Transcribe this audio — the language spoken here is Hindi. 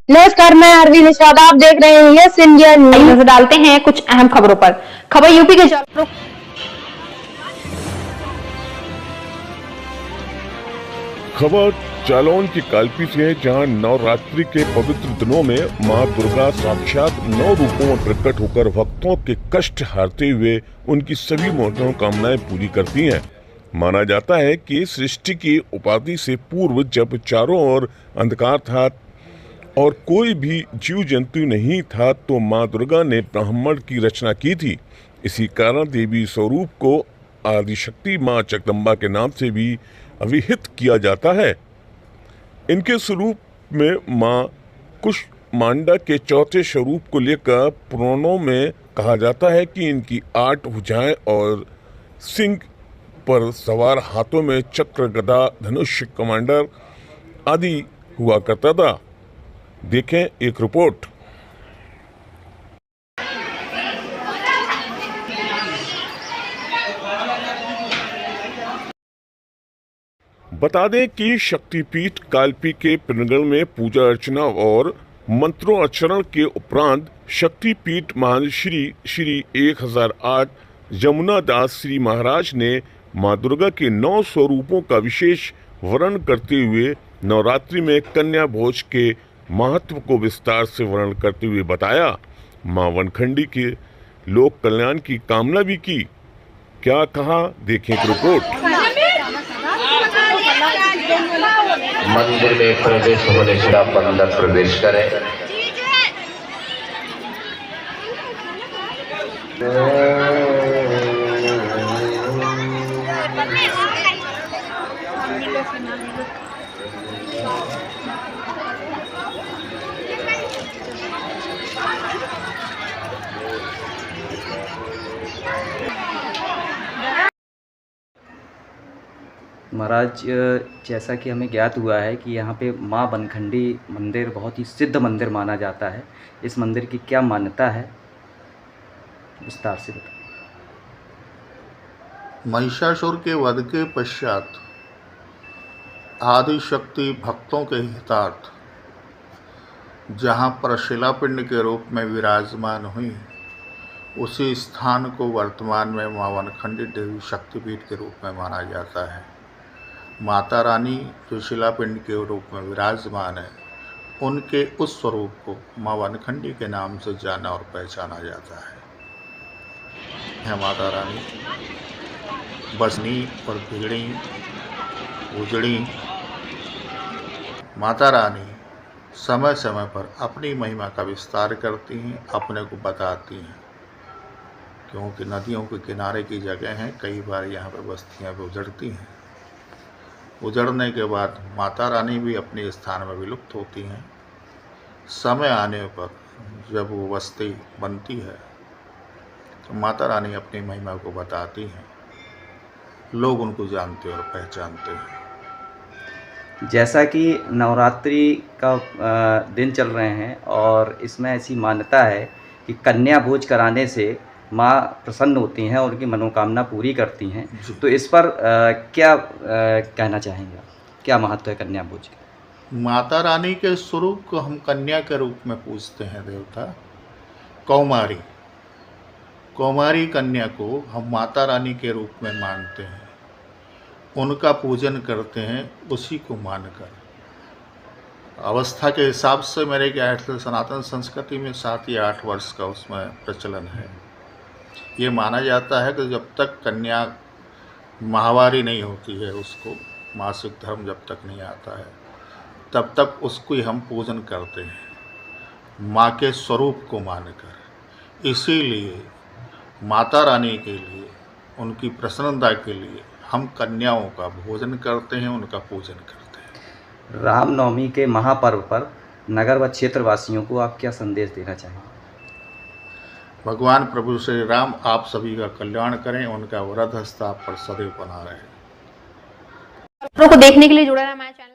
नमस्कार, मैं आरवी निषाद। आप देख रहे हैं यस इंडिया न्यूज। नजर डालते हैं कुछ अहम खबरों पर। खबर यूपी के जालौर। खबर जालौन की कालपी से है, जहां नवरात्रि के पवित्र दिनों में मां दुर्गा साक्षात 9 रूपों में प्रकट होकर भक्तों के कष्ट हारते हुए उनकी सभी मनोकामनाएं पूरी करती हैं। माना जाता है कि सृष्टि की उपाधि से पूर्व जब चारों ओर अंधकार था और कोई भी जीव जंतु नहीं था, तो मां दुर्गा ने ब्रह्मांड की रचना की थी। इसी कारण देवी स्वरूप को आदिशक्ति मां जगदम्बा के नाम से भी अभिहित किया जाता है। इनके स्वरूप में मां कुष्मांडा के चौथे स्वरूप को लेकर पुराणों में कहा जाता है कि इनकी 8 भुजाएं और सिंह पर सवार हाथों में चक्र, गदा, धनुष, कमांडर आदि हुआ करता था। देखें एक रिपोर्ट। बता दें कि शक्तिपीठ कालपी के पिंगल में पूजा अर्चना और मंत्रोच्चारण के उपरांत शक्तिपीठ महान श्री 1008 यमुना दास श्री महाराज ने मां दुर्गा के 9 स्वरूपों का विशेष वर्णन करते हुए नवरात्रि में कन्या भोज के महत्व को विस्तार से वर्णन करते हुए बताया। मां वनखंडी के लोक कल्याण की कामना भी की। क्या कहा, देखें रिपोर्ट। मंदिर में प्रवेश होने से आप अंदर प्रवेश करें। महाराज, जैसा कि हमें ज्ञात हुआ है कि यहाँ पे माँ बनखंडी मंदिर बहुत ही सिद्ध मंदिर माना जाता है। इस मंदिर की क्या मान्यता है, विस्तार से बताएं। महिषासुर के वध के पश्चात आदिशक्ति भक्तों के हितार्थ जहाँ पर शिलापिंड के रूप में विराजमान हुई, उसी स्थान को वर्तमान में मां वनखंडी देवी शक्तिपीठ के रूप में माना जाता है। माता रानी जो शिलापिंड के रूप में विराजमान है, उनके उस स्वरूप को मां वनखंडी के नाम से जाना और पहचाना जाता है। माता रानी बसनी और बिगड़ी उजड़ी माता रानी समय समय पर अपनी महिमा का विस्तार करती हैं, अपने को बताती हैं, क्योंकि नदियों के किनारे की जगह है। कई बार यहाँ पर बस्तियाँ भी उजड़ती हैं। उजड़ने के बाद माता रानी भी अपने स्थान में विलुप्त होती हैं। समय आने पर जब वो बस्ती बनती है तो माता रानी अपनी महिमा को बताती हैं, लोग उनको जानते और पहचानते हैं। जैसा कि नवरात्रि का दिन चल रहे हैं और इसमें ऐसी मान्यता है कि कन्या भोज कराने से माँ प्रसन्न होती हैं और उनकी मनोकामना पूरी करती हैं, तो इस पर क्या कहना चाहेंगे, क्या महत्व है कन्या भोज का? माता रानी के स्वरूप को हम कन्या के रूप में पूजते हैं देवता। कौमारी कन्या को हम माता रानी के रूप में मानते हैं, उनका पूजन करते हैं, उसी को मानकर। अवस्था के हिसाब से मेरे ख्याल से सनातन संस्कृति में 7 या 8 वर्ष का उसमें प्रचलन है। ये माना जाता है कि जब तक कन्या माहवारी नहीं होती है, उसको मासिक धर्म जब तक नहीं आता है, तब तक उसको ही हम पूजन करते हैं, माँ के स्वरूप को मानकर। इसीलिए माता रानी के लिए, उनकी प्रसन्नता के लिए हम कन्याओं का भोजन करते हैं, उनका पूजन करते हैं। रामनवमी के महापर्व पर नगर व क्षेत्रवासियों को आप क्या संदेश देना चाहेंगे? भगवान प्रभु श्री राम आप सभी का कल्याण करें, उनका वरद हस्त आप पर सदैव बना रहे। खबरों को देखने के लिए जुड़ा रहा हमारे चैनल।